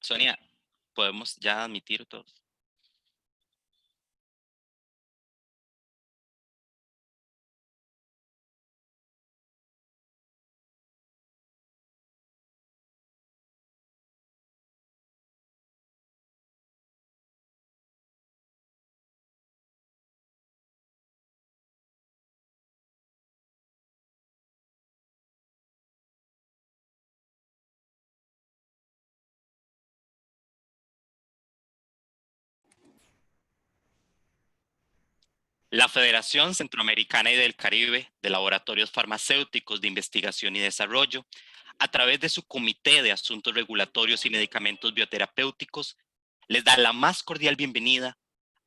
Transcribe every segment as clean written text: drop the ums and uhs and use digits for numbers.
Sonia, podemos ya admitir todos. La Federación Centroamericana y del Caribe de Laboratorios Farmacéuticos de Investigación y Desarrollo, a través de su Comité de Asuntos Regulatorios y Medicamentos Bioterapéuticos, les da la más cordial bienvenida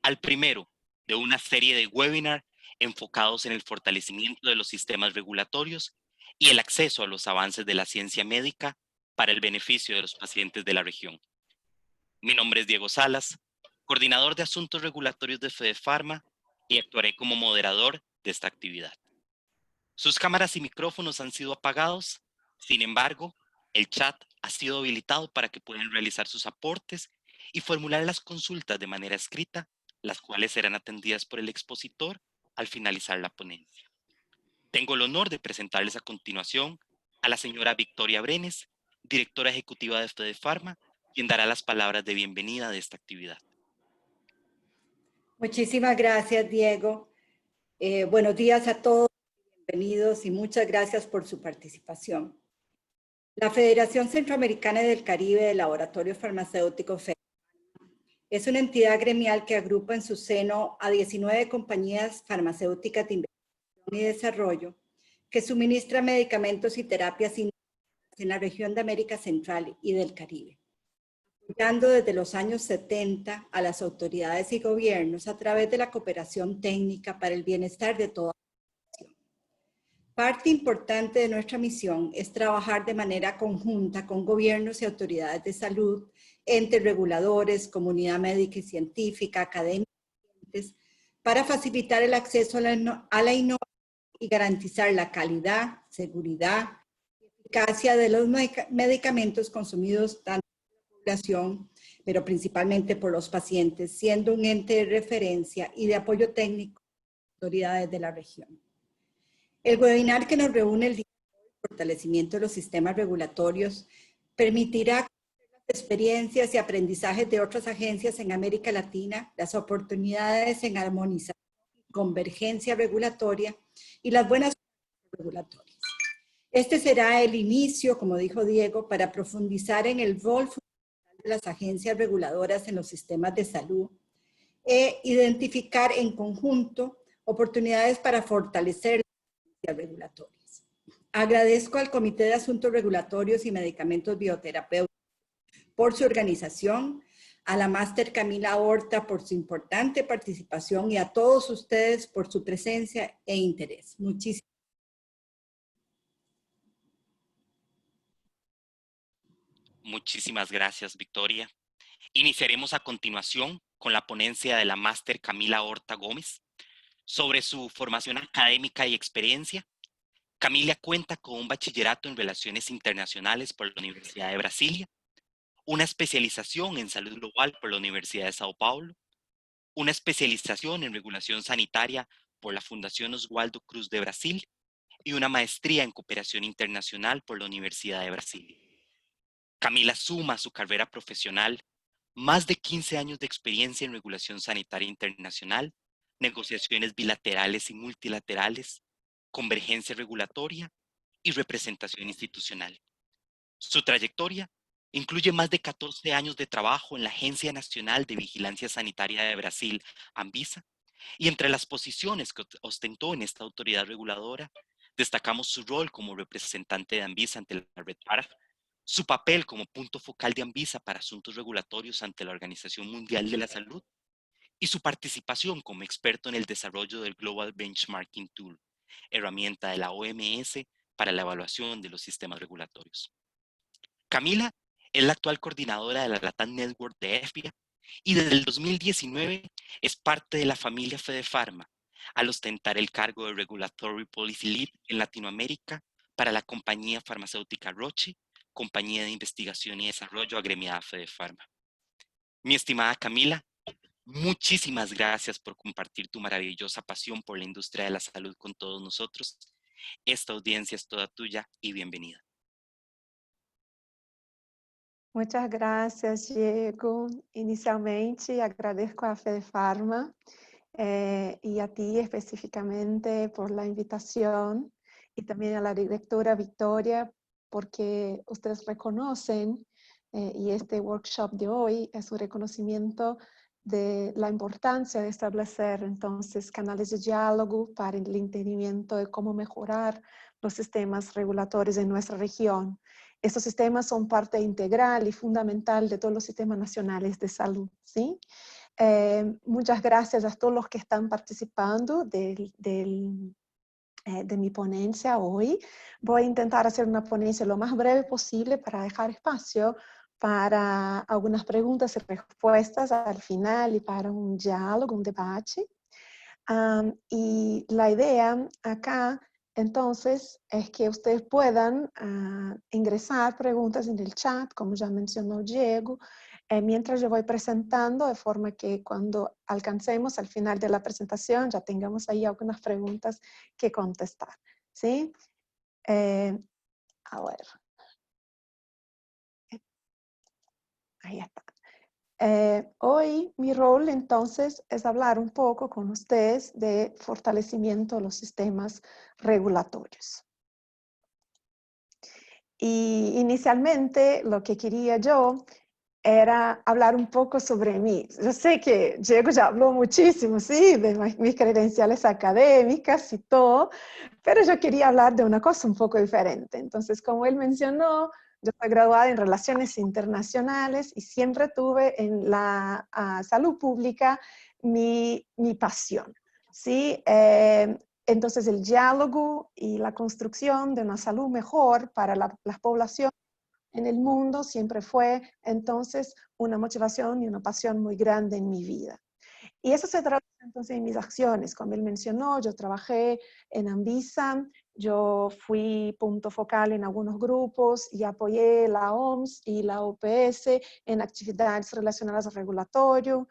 al primero de una serie de webinars enfocados en el fortalecimiento de los sistemas regulatorios y el acceso a los avances de la ciencia médica para el beneficio de los pacientes de la región. Mi nombre es Diego Salas, coordinador de Asuntos Regulatorios de FedePharma, y actuaré como moderador de esta actividad. Sus cámaras y micrófonos han sido apagados, sin embargo, el chat ha sido habilitado para que puedan realizar sus aportes y formular las consultas de manera escrita, las cuales serán atendidas por el expositor al finalizar la ponencia. Tengo el honor de presentarles a continuación a la señora Victoria Brenes, directora ejecutiva de FedePharma, quien dará las palabras de bienvenida de esta actividad. Muchísimas gracias, Diego. Buenos días a todos, bienvenidos y muchas gracias por su participación. La Federación Centroamericana y del Caribe de Laboratorios Farmacéuticos es una entidad gremial que agrupa en su seno a 19 compañías farmacéuticas de investigación y desarrollo que suministran medicamentos y terapias en la región de América Central y del Caribe, apoyando desde los años 70 a las autoridades y gobiernos a través de la cooperación técnica para el bienestar de toda la nación. Parte importante de nuestra misión es trabajar de manera conjunta con gobiernos y autoridades de salud, entes reguladores, comunidad médica y científica, académicos, para facilitar el acceso a la innovación y garantizar la calidad, seguridad y eficacia de los medicamentos consumidos tanto por la población, pero principalmente por los pacientes, siendo un ente de referencia y de apoyo técnico a las autoridades de la región. El webinar que nos reúne el día de hoy, fortalecimiento de los sistemas regulatorios, permitirá conocer las experiencias y aprendizajes de otras agencias en América Latina, las oportunidades en armonización y convergencia regulatoria y las buenas prácticas regulatorias. Este será el inicio, como dijo Diego, para profundizar en el rol fundamental de las agencias reguladoras en los sistemas de salud e identificar en conjunto oportunidades para fortalecer regulatorias. Agradezco al Comité de Asuntos Regulatorios y Medicamentos Bioterapéuticos por su organización, a la máster Camila Horta por su importante participación y a todos ustedes por su presencia e interés. Muchísimas gracias, Victoria. Iniciaremos a continuación con la ponencia de la máster Camila Horta Gómez sobre su formación académica y experiencia. Camila cuenta con un bachillerato en Relaciones Internacionales por la Universidad de Brasilia, una especialización en Salud Global por la Universidad de Sao Paulo, una especialización en Regulación Sanitaria por la Fundación Oswaldo Cruz de Brasil y una maestría en Cooperación Internacional por la Universidad de Brasil. Camila suma a su carrera profesional más de 15 años de experiencia en regulación sanitaria internacional, negociaciones bilaterales y multilaterales, convergencia regulatoria y representación institucional. Su trayectoria incluye más de 14 años de trabajo en la Agencia Nacional de Vigilancia Sanitaria de Brasil, Anvisa, y entre las posiciones que ostentó en esta autoridad reguladora, destacamos su rol como representante de Anvisa ante la Red PARF, su papel como punto focal de Anvisa para asuntos regulatorios ante la Organización Mundial de la Salud y su participación como experto en el desarrollo del Global Benchmarking Tool, herramienta de la OMS para la evaluación de los sistemas regulatorios. Camila es la actual coordinadora de la LATAM Network de EFIA y desde el 2019 es parte de la familia FedePharma al ostentar el cargo de Regulatory Policy Lead en Latinoamérica para la compañía farmacéutica Roche compañía de investigación y desarrollo agremiada a Fedefarma. Mi estimada Camila, muchísimas gracias por compartir tu maravillosa pasión por la industria de la salud con todos nosotros. Esta audiencia es toda tuya y bienvenida. Muchas gracias, Diego. Inicialmente, agradezco a Fedefarma y a ti específicamente por la invitación y también a la directora Victoria porque ustedes reconocen y este workshop de hoy es un reconocimiento de la importancia de establecer entonces canales de diálogo para el entendimiento de cómo mejorar los sistemas regulatorios en nuestra región. Estos sistemas son parte integral y fundamental de todos los sistemas nacionales de salud, ¿sí? Muchas gracias a todos los que están participando de mi ponencia hoy. Voy a intentar hacer una ponencia lo más breve posible para dejar espacio para algunas preguntas y respuestas al final y para un diálogo, un debate. Y la idea acá entonces es que ustedes puedan ingresar preguntas en el chat, como ya mencionó Diego, mientras yo voy presentando, de forma que cuando alcancemos al final de la presentación ya tengamos ahí algunas preguntas que contestar, ¿sí? A ver. Ahí está. Hoy mi rol entonces es hablar un poco con ustedes de fortalecimiento de los sistemas regulatorios. Y inicialmente lo que quería yo era hablar un poco sobre mí. Yo sé que Diego ya habló muchísimo, sí, de mis credenciales académicas y todo, pero yo quería hablar de una cosa un poco diferente. Entonces, como él mencionó, yo soy graduada en Relaciones Internacionales y siempre tuve en la salud pública mi pasión, ¿sí? Entonces, el diálogo y la construcción de una salud mejor para las poblaciones en el mundo siempre fue entonces una motivación y una pasión muy grande en mi vida. Y eso se traduce entonces en mis acciones. Como él mencionó, yo trabajé en Anvisa, yo fui punto focal en algunos grupos y apoyé la OMS y la OPS en actividades relacionadas al regulatorio.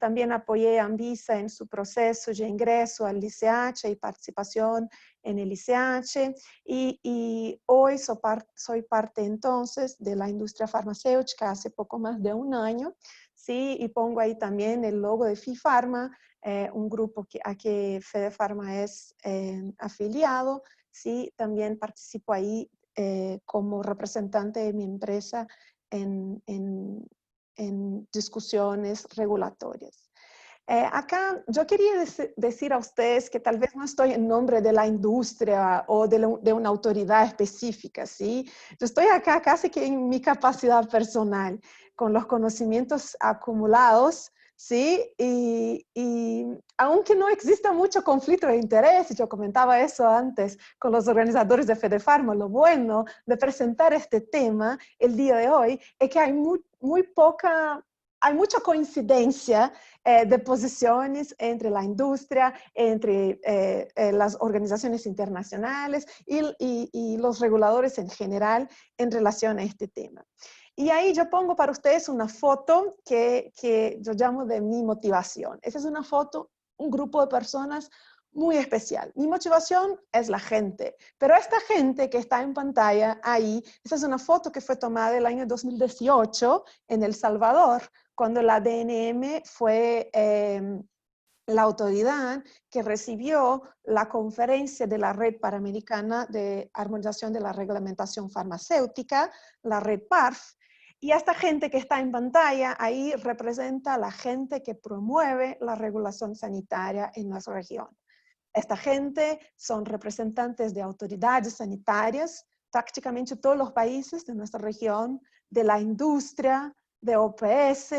También apoyé a Anvisa en su proceso de ingreso al ICH y participación en el ICH. Y hoy soy parte entonces de la industria farmacéutica hace poco más de un año. Sí, y pongo ahí también el logo de FIFarma, un grupo a que Fedefarma es afiliado. Sí, también participo ahí como representante de mi empresa en discusiones regulatorias. Acá yo quería decir a ustedes que tal vez no estoy en nombre de la industria o de una autoridad específica, ¿sí? Yo estoy acá casi que en mi capacidad personal, con los conocimientos acumulados, ¿sí? Y aunque no exista mucho conflicto de interés, yo comentaba eso antes con los organizadores de Fedefarma, lo bueno de presentar este tema el día de hoy es que hay hay mucha coincidencia de posiciones entre la industria, entre las organizaciones internacionales y los reguladores en general en relación a este tema. Y ahí yo pongo para ustedes una foto que yo llamo de mi motivación. Esa es una foto, un grupo de personas muy especial. Mi motivación es la gente, pero esta gente que está en pantalla ahí, esa es una foto que fue tomada el año 2018 en El Salvador, cuando la DNM fue la autoridad que recibió la conferencia de la Red Panamericana de Armonización de la Reglamentación Farmacéutica, la Red PARF, y esta gente que está en pantalla ahí representa a la gente que promueve la regulación sanitaria en nuestra región. Esta gente son representantes de autoridades sanitarias, prácticamente todos los países de nuestra región, de la industria, de OPS,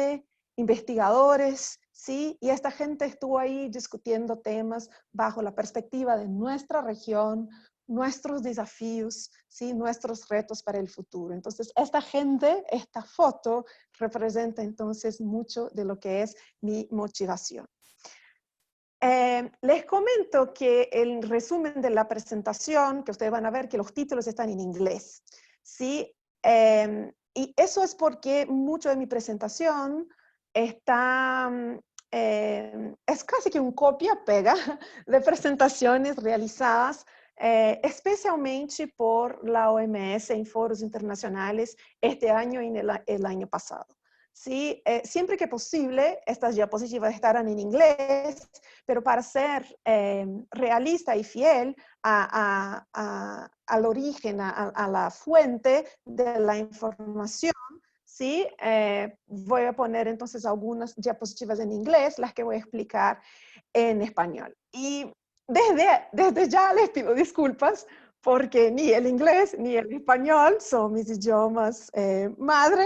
investigadores, ¿sí? Y esta gente estuvo ahí discutiendo temas bajo la perspectiva de nuestra región, nuestros desafíos, ¿sí? Nuestros retos para el futuro. Entonces, esta gente, esta foto, representa entonces mucho de lo que es mi motivación. Les comento que el resumen de la presentación, que ustedes van a ver que los títulos están en inglés, ¿sí? Y eso es porque mucho de mi presentación está, es casi que un copia-pega de presentaciones realizadas especialmente por la OMS en foros internacionales este año y el año pasado. ¿Sí? Siempre que posible, estas diapositivas estarán en inglés, pero para ser realista y fiel al origen, a la fuente de la información, ¿sí? Voy a poner entonces algunas diapositivas en inglés, las que voy a explicar en español. Y desde ya les pido disculpas porque ni el inglés ni el español son mis idiomas madre,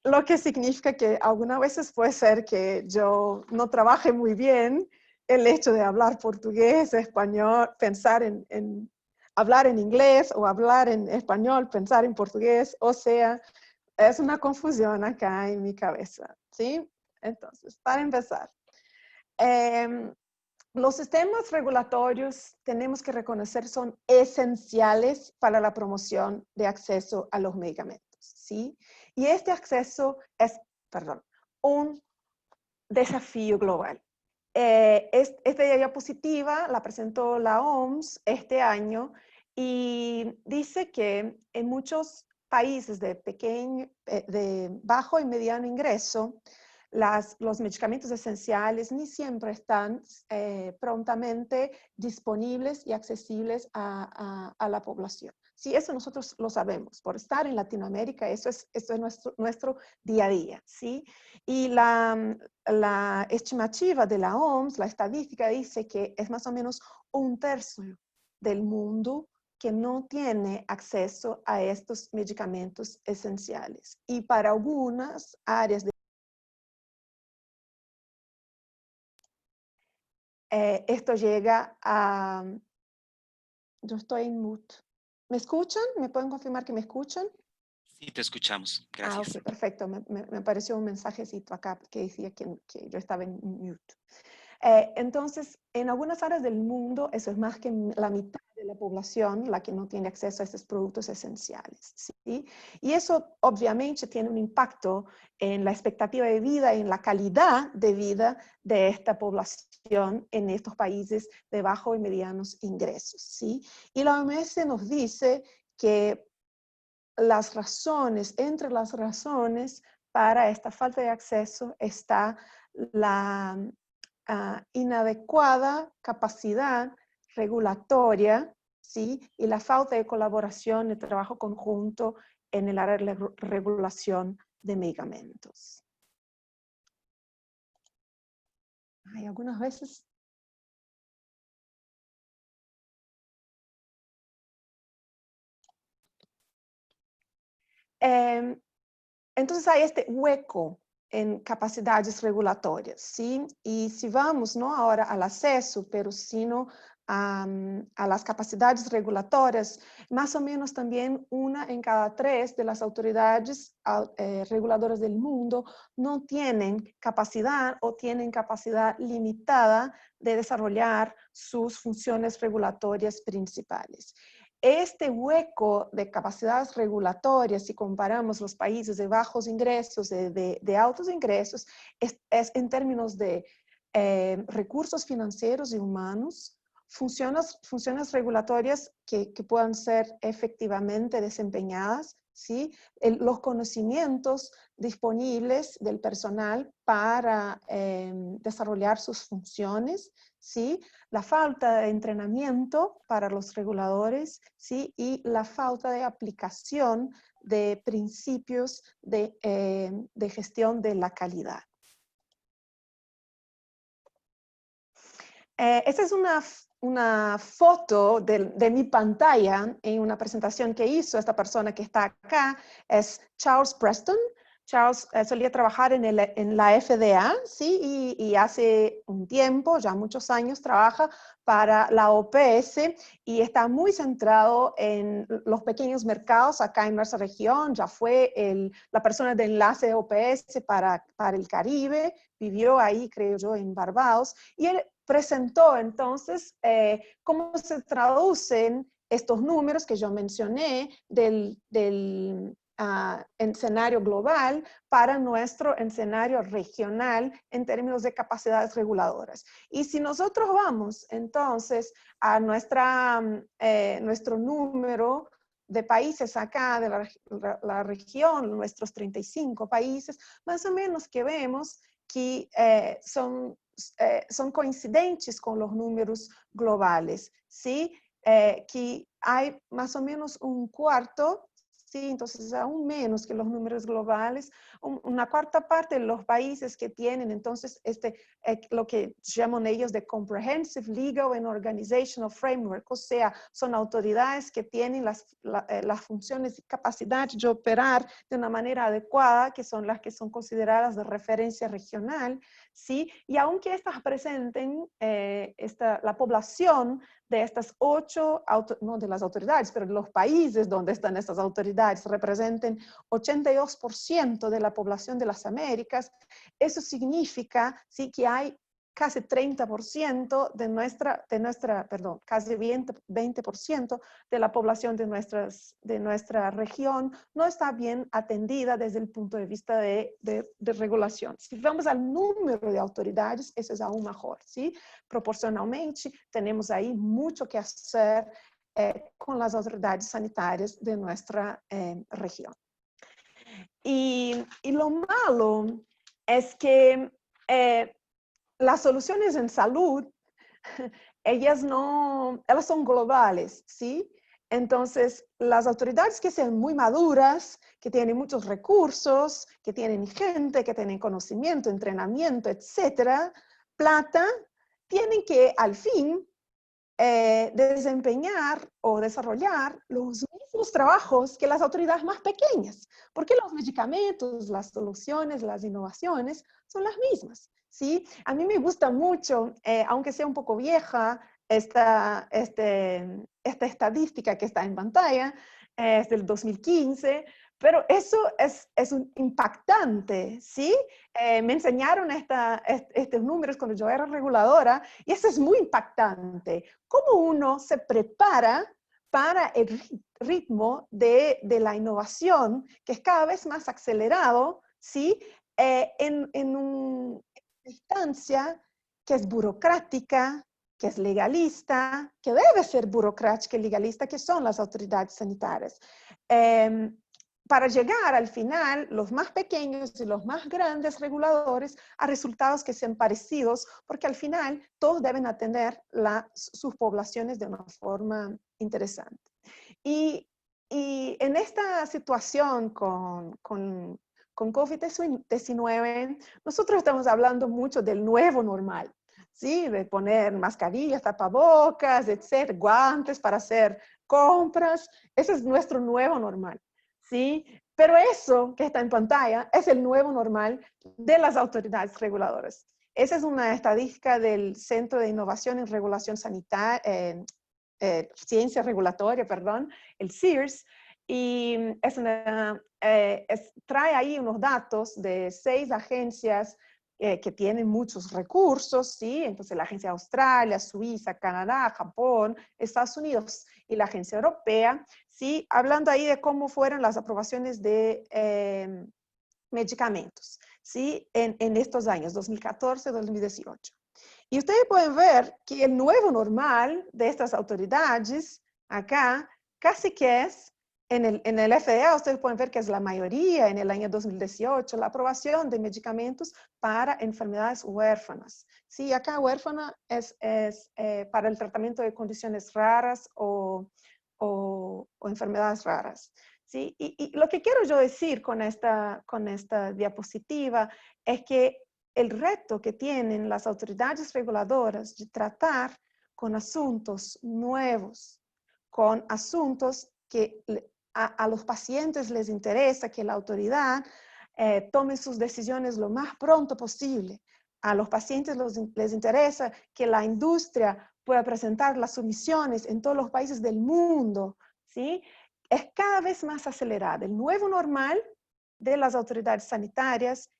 lo que significa que algunas veces puede ser que yo no trabaje muy bien el hecho de hablar portugués, español, pensar en hablar en inglés o hablar en español, pensar en portugués, o sea, es una confusión acá en mi cabeza, ¿sí? Entonces, para empezar, los sistemas regulatorios tenemos que reconocer son esenciales para la promoción de acceso a los medicamentos, ¿sí? Y este acceso es, perdón, un desafío global. Esta diapositiva la presentó la OMS este año y dice que en muchos países de bajo y mediano ingreso, los medicamentos esenciales ni siempre están prontamente disponibles y accesibles a la población. Sí, eso nosotros lo sabemos. Por estar en Latinoamérica, esto es nuestro día a día, ¿sí? Y la estimativa de la OMS, la estadística, dice que es más o menos 1/3 del mundo que no tiene acceso a estos medicamentos esenciales. Y para algunas áreas de esto llega a... Yo estoy en mute. ¿Me escuchan? ¿Me pueden confirmar que me escuchan? Sí, te escuchamos. Ah, Gracias. ok, perfecto. Me apareció un mensajecito acá que decía que yo estaba en mute. Entonces, en algunas áreas del mundo, eso es más que la mitad de la población la que no tiene acceso a estos productos esenciales, ¿sí? Y eso obviamente tiene un impacto en la expectativa de vida y en la calidad de vida de esta población en estos países de bajo y medianos ingresos, ¿sí? Y la OMS nos dice que entre las razones para esta falta de acceso está la inadecuada capacidad regulatoria, ¿sí? Y la falta de colaboración y trabajo conjunto en el área de regulación de medicamentos. Hay algunas veces... Entonces hay este hueco en capacidades regulatorias, ¿sí? Y si vamos no ahora al acceso, pero sino a las capacidades regulatorias, más o menos también 1 en cada 3 de las autoridades reguladoras del mundo no tienen capacidad o tienen capacidad limitada de desarrollar sus funciones regulatorias principales. Este hueco de capacidades regulatorias, si comparamos los países de bajos ingresos, de altos ingresos, es en términos de recursos financieros y humanos, funciones regulatorias que puedan ser efectivamente desempeñadas, ¿sí? Los conocimientos disponibles del personal para desarrollar sus funciones, ¿sí? La falta de entrenamiento para los reguladores, ¿sí? Y la falta de aplicación de principios de gestión de la calidad. Esta es una foto de mi pantalla en una presentación que hizo esta persona que está acá, es Charles Preston. Charles solía trabajar en la FDA, ¿sí? Y hace un tiempo, ya muchos años, trabaja para la OPS y está muy centrado en los pequeños mercados acá en nuestra región. Ya fue la persona de enlace de OPS para el Caribe, vivió ahí, creo yo, en Barbados, y él presentó entonces cómo se traducen estos números que yo mencioné del escenario global para nuestro escenario regional en términos de capacidades reguladoras. Y si nosotros vamos entonces a nuestro número de países acá, de la región, nuestros 35 países, más o menos que vemos que son coincidentes con los números globales, ¿sí? Que hay más o menos un cuarto, ¿sí? Entonces aún menos que los números globales, una cuarta parte de los países que tienen entonces lo que llaman ellos de Comprehensive Legal and Organizational Framework, o sea, son autoridades que tienen las funciones y capacidad de operar de una manera adecuada, que son las que son consideradas de referencia regional, ¿sí? Y aunque estas presenten la población de estas 8, no de las autoridades, pero de los países donde están estas autoridades, representen 82% de la población de las Américas, eso significa, sí, que hay casi 30% casi 20% de la población de nuestra región no está bien atendida desde el punto de vista de regulación. Si vamos al número de autoridades, eso es aún mejor, ¿sí? Proporcionalmente, tenemos ahí mucho que hacer con las autoridades sanitarias de nuestra región. Y lo malo es que las soluciones en salud, ellas son globales, ¿sí? Entonces, las autoridades que sean muy maduras, que tienen muchos recursos, que tienen gente, que tienen conocimiento, entrenamiento, etcétera, plata, tienen que al fin desempeñar o desarrollar los mismos trabajos que las autoridades más pequeñas, porque los medicamentos, las soluciones, las innovaciones son las mismas, ¿sí? A mí me gusta mucho, aunque sea un poco vieja, esta estadística que está en pantalla, es del 2015, pero eso es impactante, ¿sí? Me enseñaron estos números cuando yo era reguladora y eso es muy impactante. ¿Cómo uno se prepara para el ritmo de la innovación que es cada vez más acelerado, ¿sí? En una instancia que es burocrática, que es legalista, que debe ser burocrática y legalista, que son las autoridades sanitarias. Para llegar al final, los más pequeños y los más grandes reguladores, a resultados que sean parecidos, porque al final todos deben atender sus poblaciones de una forma interesante. Y en esta situación con COVID-19, nosotros estamos hablando mucho del nuevo normal, ¿sí? De poner mascarillas, tapabocas, etcétera, guantes para hacer compras. Ese es nuestro nuevo normal, ¿sí? Pero eso que está en pantalla es el nuevo normal de las autoridades reguladoras. Esa es una estadística del Centro de Innovación en Regulación Sanitaria, Ciencia Regulatoria, perdón, el CIRS, y trae ahí unos datos de 6 agencias que tienen muchos recursos, ¿sí? Entonces la agencia de Australia, Suiza, Canadá, Japón, Estados Unidos y la agencia europea, ¿sí? Hablando ahí de cómo fueron las aprobaciones de medicamentos, ¿sí? En estos años, 2014, 2018. Y ustedes pueden ver que el nuevo normal de estas autoridades acá casi que es, en el FDA ustedes pueden ver que es la mayoría en el año 2018, la aprobación de medicamentos para enfermedades huérfanas. Sí, acá huérfana es para el tratamiento de condiciones raras o enfermedades raras. ¿Sí? Y lo que quiero yo decir con esta diapositiva es que el reto que tienen las autoridades reguladoras de tratar con asuntos nuevos, con asuntos que a los pacientes les interesa que la autoridad tome sus decisiones lo más pronto posible. A los pacientes les interesa que la industria pueda presentar las submisiones en todos los países del mundo, ¿sí? Es cada vez más acelerada. El nuevo normal de las autoridades sanitarias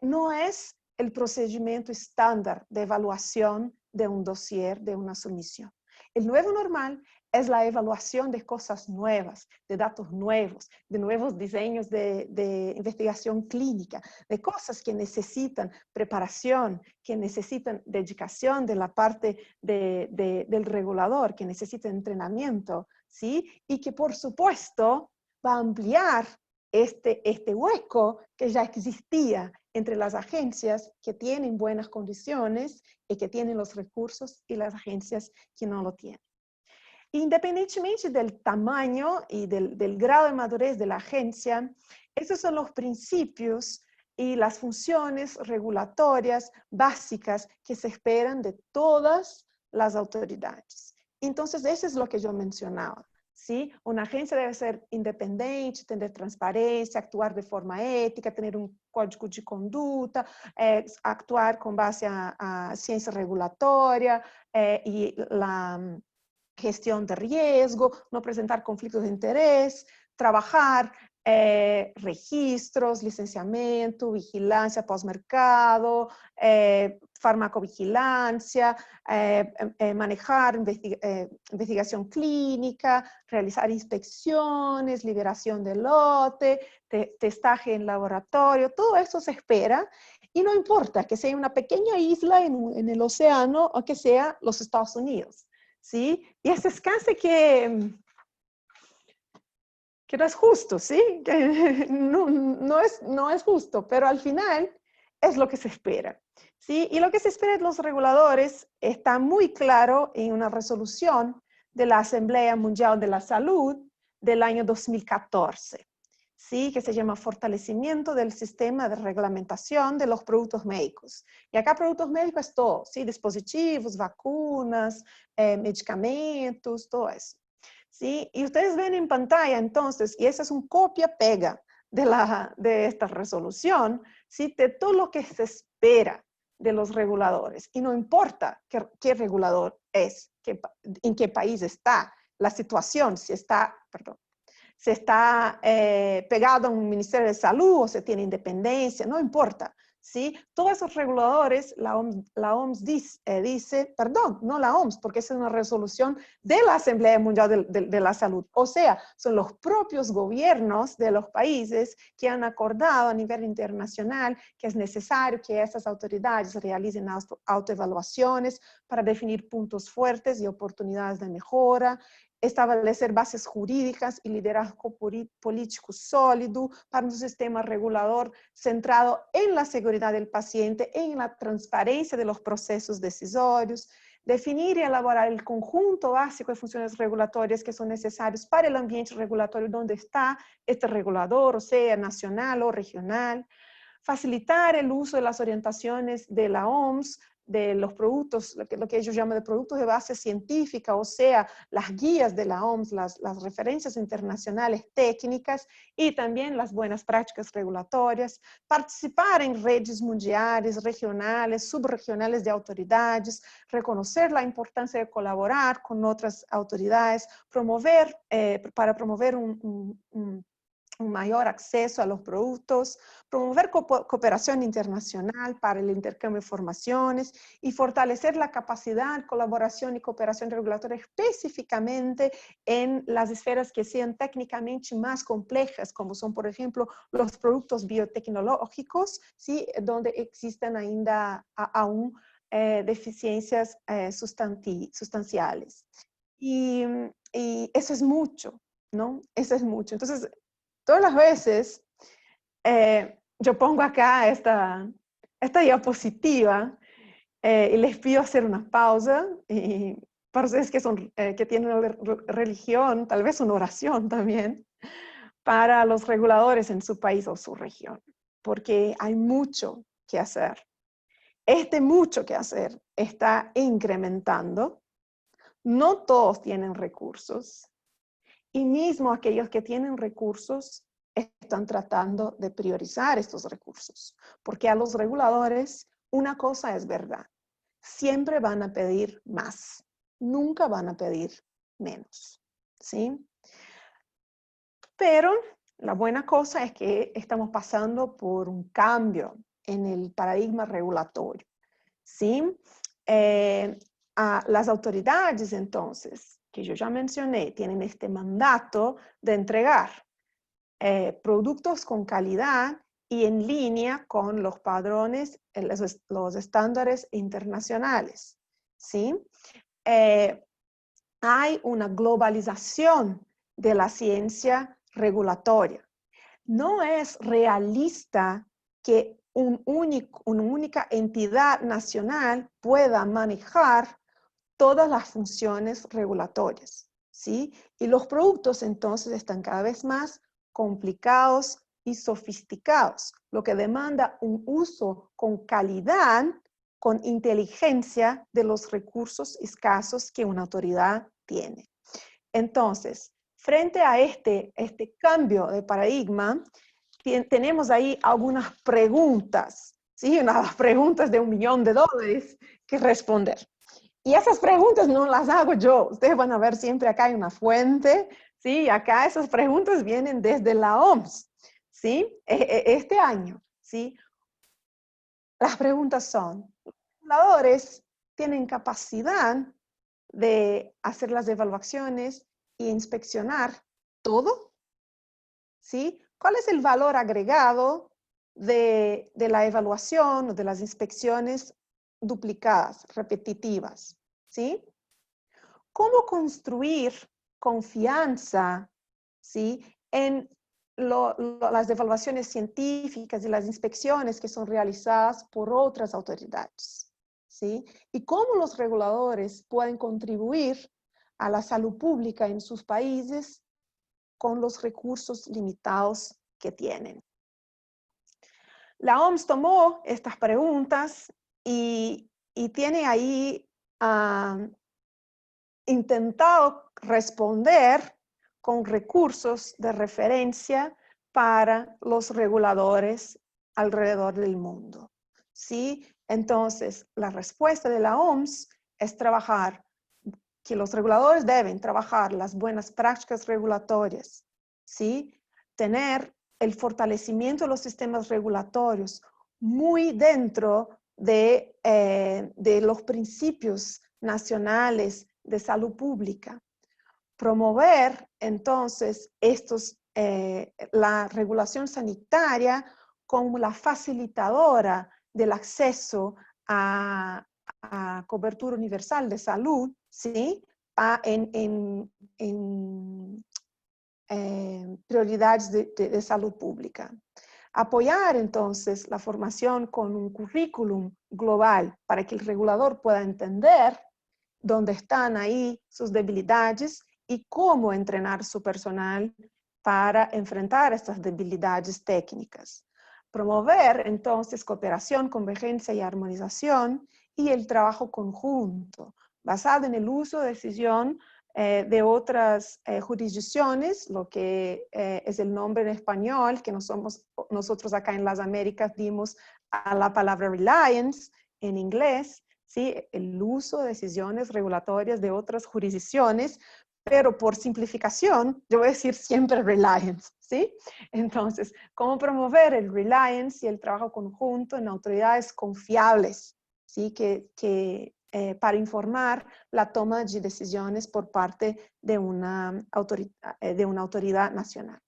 no es el procedimiento estándar de evaluación de un dossier, de una sumisión. El nuevo normal es la evaluación de cosas nuevas, de datos nuevos, de nuevos diseños de investigación clínica, de cosas que necesitan preparación, que necesitan dedicación de la parte del regulador, que necesitan entrenamiento, ¿sí? Y que por supuesto va a ampliar este hueco que ya existía entre las agencias que tienen buenas condiciones y que tienen los recursos y las agencias que no lo tienen. Independientemente del tamaño y del grado de madurez de la agencia, esos son los principios y las funciones regulatorias básicas que se esperan de todas las autoridades. Entonces, eso es lo que yo mencionaba. ¿Sí? Una agencia debe ser independiente, tener transparencia, actuar de forma ética, tener un código de conducta, actuar con base a ciencia regulatoria y la gestión de riesgo, no presentar conflictos de interés, trabajar registros, licenciamiento, vigilancia postmercado, farmacovigilancia, manejar investigación clínica, realizar inspecciones, liberación de lote, testaje en laboratorio, todo eso se espera. Y no importa que sea una pequeña isla en el océano o que sea los Estados Unidos. ¿Sí? Y ese es casi que no es justo, ¿sí? Que no es justo, pero al final es lo que se espera, ¿sí? Y lo que se espera de los reguladores está muy claro en una resolución de la Asamblea Mundial de la Salud del año 2014, ¿sí? Que se llama Fortalecimiento del Sistema de Reglamentación de los Productos Médicos. Y acá productos médicos es todo, ¿sí? Dispositivos, vacunas, medicamentos, todo eso. ¿Sí? Y ustedes ven en pantalla entonces, y esa es un copia-pega de esta resolución, ¿sí? De todo lo que se espera de los reguladores. Y no importa qué regulador es, en qué país está, la situación, si está pegado a un ministerio de salud o se tiene independencia, no importa. ¿Sí? Todos esos reguladores, la OMS dice, perdón, no la OMS, porque es una resolución de la Asamblea Mundial de la Salud. O sea, son los propios gobiernos de los países que han acordado a nivel internacional que es necesario que estas autoridades realicen autoevaluaciones para definir puntos fuertes y oportunidades de mejora, establecer bases jurídicas y liderazgo político sólido para un sistema regulador centrado en la seguridad del paciente, en la transparencia de los procesos decisorios, definir y elaborar el conjunto básico de funciones regulatorias que son necesarias para el ambiente regulatorio donde está este regulador, o sea, nacional o regional, facilitar el uso de las orientaciones de la OMS, de los productos, lo que ellos llaman de productos de base científica, o sea, las guías de la OMS, las referencias internacionales técnicas y también las buenas prácticas regulatorias, participar en redes mundiales, regionales, subregionales de autoridades, reconocer la importancia de colaborar con otras autoridades, para promover un mayor acceso a los productos, promover cooperación internacional para el intercambio de informaciones y fortalecer la capacidad, colaboración y cooperación regulatoria específicamente en las esferas que sean técnicamente más complejas, como son, por ejemplo, los productos biotecnológicos, ¿sí? Donde existen aún deficiencias sustanciales. Y eso es mucho, ¿no? Eso es mucho. Entonces, todas las veces yo pongo acá esta diapositiva y les pido hacer una pausa y para ustedes que tienen religión, tal vez una oración también, para los reguladores en su país o su región, porque hay mucho que hacer. Este mucho que hacer está incrementando. No todos tienen recursos. Y mismo aquellos que tienen recursos están tratando de priorizar estos recursos, porque a los reguladores una cosa es verdad, siempre van a pedir más, nunca van a pedir menos, ¿sí? Pero la buena cosa es que estamos pasando por un cambio en el paradigma regulatorio, ¿sí? A las autoridades, entonces, que yo ya mencioné, tienen este mandato de entregar productos con calidad y en línea con los padrones, los estándares internacionales, ¿sí? Hay una globalización de la ciencia regulatoria. No es realista que una única entidad nacional pueda manejar todas las funciones regulatorias, ¿sí? Y los productos entonces están cada vez más complicados y sofisticados, lo que demanda un uso con calidad, con inteligencia de los recursos escasos que una autoridad tiene. Entonces, frente a este cambio de paradigma, tenemos ahí algunas preguntas, ¿sí? Unas preguntas de $1 millón que responder. Y esas preguntas no las hago yo. Ustedes van a ver siempre acá hay una fuente, ¿sí? Acá esas preguntas vienen desde la OMS, ¿sí? Este año, ¿sí? Las preguntas son, ¿los reguladores tienen capacidad de hacer las evaluaciones y inspeccionar todo? ¿Sí? ¿Cuál es el valor agregado de la evaluación o de las inspecciones duplicadas, repetitivas? ¿Sí? ¿Cómo construir confianza, ¿sí? En las evaluaciones científicas y las inspecciones que son realizadas por otras autoridades, ¿sí? Y cómo los reguladores pueden contribuir a la salud pública en sus países con los recursos limitados que tienen. La OMS tomó estas preguntas y tiene ahí intentado responder con recursos de referencia para los reguladores alrededor del mundo, ¿sí? Entonces, la respuesta de la OMS es trabajar, que los reguladores deben trabajar las buenas prácticas regulatorias, ¿sí? Tener el fortalecimiento de los sistemas regulatorios muy dentro de los principios nacionales de salud pública. Promover entonces la regulación sanitaria como la facilitadora del acceso a cobertura universal de salud, ¿sí? En prioridades de salud pública. Apoyar entonces la formación con un currículum global para que el regulador pueda entender dónde están ahí sus debilidades y cómo entrenar su personal para enfrentar estas debilidades técnicas. Promover entonces cooperación, convergencia y armonización y el trabajo conjunto, basado en el uso de decisión de otras jurisdicciones, lo que es el nombre en español, que nosotros acá en las Américas dimos a la palabra reliance en inglés, ¿sí? El uso de decisiones regulatorias de otras jurisdicciones, pero por simplificación, yo voy a decir siempre reliance, ¿sí? Entonces, ¿cómo promover el reliance y el trabajo conjunto en autoridades confiables, ¿sí? Para informar la toma de decisiones por parte de una autoridad nacional?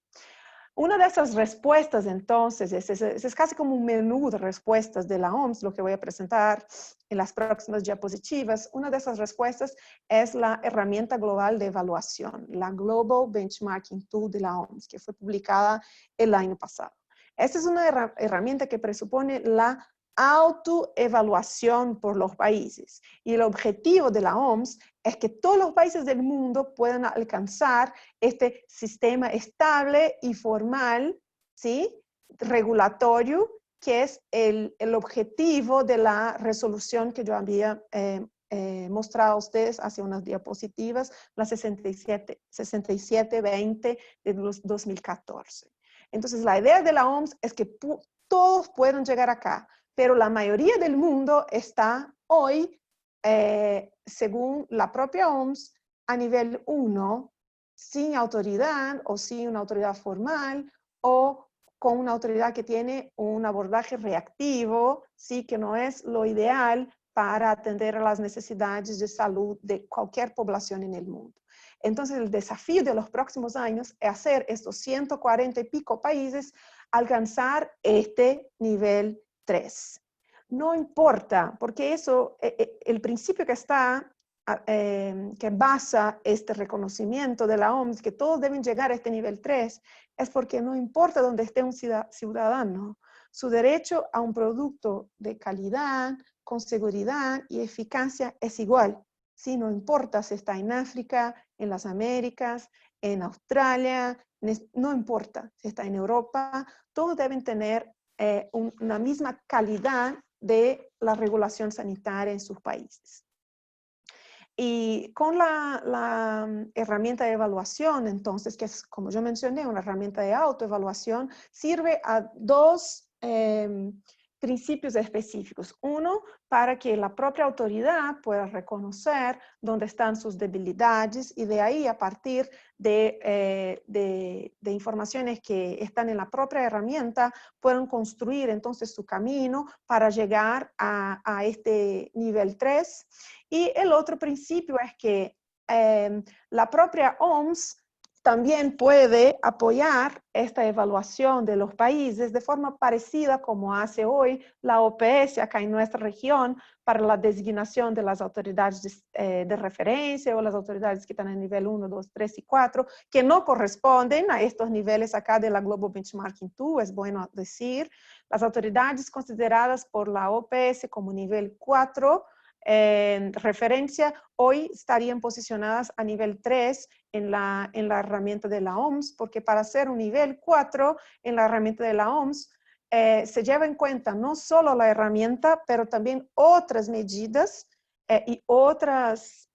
Una de esas respuestas, entonces, es casi como un menú de respuestas de la OMS, lo que voy a presentar en las próximas diapositivas. Una de esas respuestas es la herramienta global de evaluación, la Global Benchmarking Tool de la OMS, que fue publicada el año pasado. Esta es una herramienta que presupone la autoevaluación por los países. Y el objetivo de la OMS es que todos los países del mundo puedan alcanzar este sistema estable y formal, ¿sí? Regulatorio, que es el objetivo de la resolución que yo había mostrado a ustedes hace unas diapositivas, la 6720 de 2014. Entonces, la idea de la OMS es que todos puedan llegar acá, pero la mayoría del mundo está hoy, según la propia OMS, a nivel 1, sin autoridad o sin una autoridad formal o con una autoridad que tiene un abordaje reactivo, sí, que no es lo ideal para atender a las necesidades de salud de cualquier población en el mundo. Entonces, el desafío de los próximos años es hacer estos 140 y pico países alcanzar este nivel 3. No importa, porque eso, el principio que está, que basa este reconocimiento de la OMS, que todos deben llegar a este nivel 3, es porque no importa dónde esté un ciudadano, su derecho a un producto de calidad, con seguridad y eficacia es igual. ¿Sí? No importa si está en África, en las Américas, en Australia, no importa si está en Europa, todos deben tener una misma calidad de la regulación sanitaria en sus países. Y con la herramienta de evaluación, entonces, que es, como yo mencioné, una herramienta de autoevaluación, sirve a dos principios específicos. Uno, para que la propia autoridad pueda reconocer dónde están sus debilidades y de ahí, a partir de informaciones que están en la propia herramienta, puedan construir entonces su camino para llegar a este nivel 3. Y el otro principio es que la propia OMS también puede apoyar esta evaluación de los países de forma parecida como hace hoy la OPS acá en nuestra región para la designación de las autoridades de referencia o las autoridades que están en nivel 1, 2, 3 y 4, que no corresponden a estos niveles acá de la Global Benchmarking Tool, es bueno decir. Las autoridades consideradas por la OPS como nivel 4 en referencia, hoy estarían posicionadas a nivel 3 en la herramienta de la OMS, porque para ser un nivel 4 en la herramienta de la OMS, se lleva en cuenta no solo la herramienta, pero también otras medidas y otros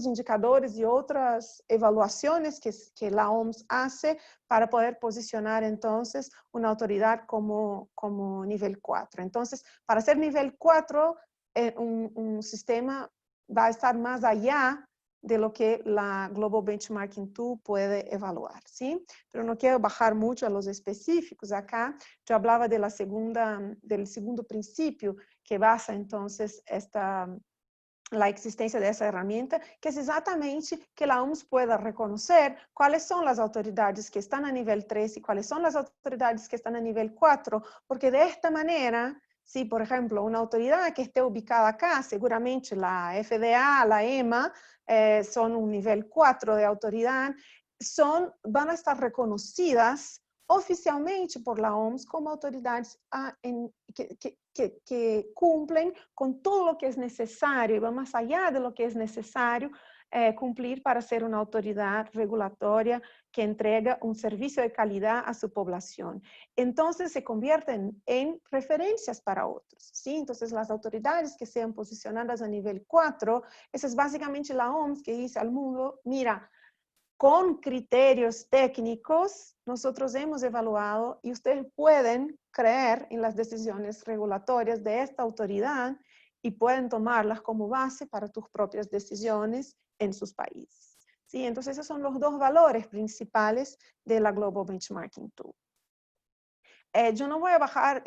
indicadores y otras evaluaciones que la OMS hace para poder posicionar entonces una autoridad como nivel 4. Entonces, para ser nivel 4, un sistema va a estar más allá de lo que la Global Benchmarking Tool puede evaluar, ¿sí? Pero no quiero bajar mucho a los específicos. Acá yo hablaba de del segundo principio que basa entonces la existencia de esa herramienta, que es exactamente que la OMS pueda reconocer cuáles son las autoridades que están a nivel 3 y cuáles son las autoridades que están a nivel 4, porque de esta manera, si por ejemplo una autoridad que esté ubicada acá, seguramente la FDA, la EMA, son un nivel 4 de autoridad, van a estar reconocidas oficialmente por la OMS como autoridades que cumplen con todo lo que es necesario y va más allá de lo que es necesario cumplir para ser una autoridad regulatoria que entrega un servicio de calidad a su población. Entonces se convierten en referencias para otros, ¿sí? Entonces las autoridades que sean posicionadas a nivel 4, esa es básicamente la OMS que dice al mundo, mira, con criterios técnicos, nosotros hemos evaluado y ustedes pueden creer en las decisiones regulatorias de esta autoridad y pueden tomarlas como base para tus propias decisiones en sus países. ¿Sí? Entonces, esos son los dos valores principales de la Global Benchmarking Tool. Yo no voy a bajar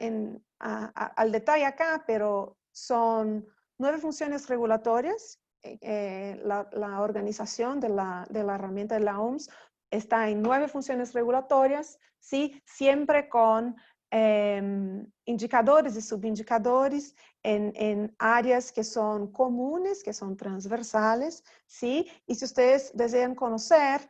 al detalle acá, pero son 9 funciones regulatorias. La organización de la herramienta de la OMS está en 9 funciones regulatorias, ¿sí? Siempre con indicadores y subindicadores en áreas que son comunes, que son transversales, ¿sí? Y si ustedes desean conocer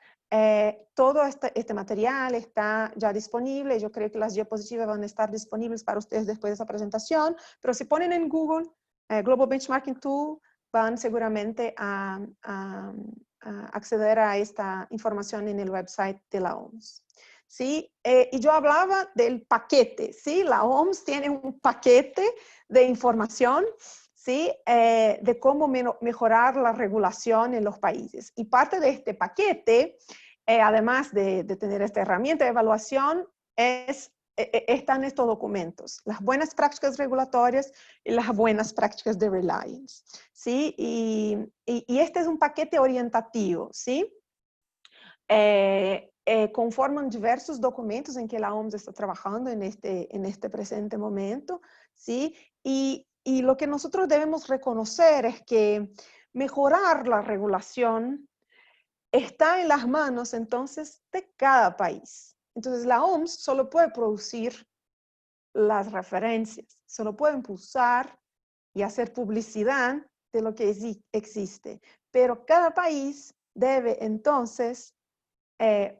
todo este material está ya disponible. Yo creo que las diapositivas van a estar disponibles para ustedes después de esa presentación, pero si ponen en Google Global Benchmarking Tool, van seguramente a acceder a esta información en el website de la OMS. ¿Sí? Y yo hablaba del paquete, ¿sí? La OMS tiene un paquete de información, ¿sí? De cómo mejorar la regulación en los países. Y parte de este paquete, además de tener esta herramienta de evaluación, están estos documentos, las buenas prácticas regulatorias y las buenas prácticas de reliance, ¿sí? Y este es un paquete orientativo, ¿sí? Conforman diversos documentos en que la OMS está trabajando en este presente momento, ¿sí? Y lo que nosotros debemos reconocer es que mejorar la regulación está en las manos entonces de cada país. Entonces la OMS solo puede producir las referencias, solo puede impulsar y hacer publicidad de lo que existe. Pero cada país debe entonces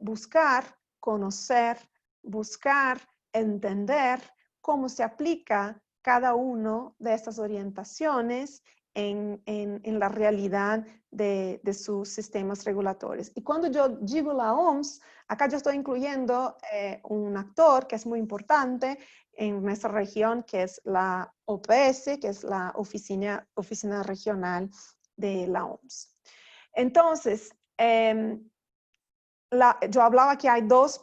buscar, conocer, buscar, entender cómo se aplica cada una de estas orientaciones en la realidad de sus sistemas regulatorios. Y cuando yo digo la OMS, acá yo estoy incluyendo un actor que es muy importante en nuestra región, que es la OPS, que es la Oficina Regional de la OMS. Entonces, yo hablaba que hay dos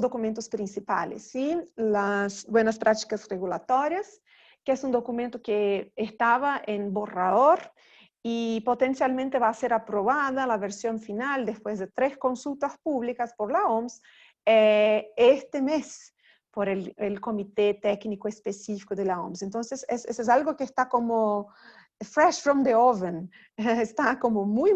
documentos principales, ¿sí? Las buenas prácticas regulatorias, que es un documento que estaba en borrador y potencialmente va a ser aprobada la versión final después de 3 consultas públicas por la OMS este mes por el Comité Técnico Específico de la OMS. Entonces, eso es algo que está como fresh from the oven, está como muy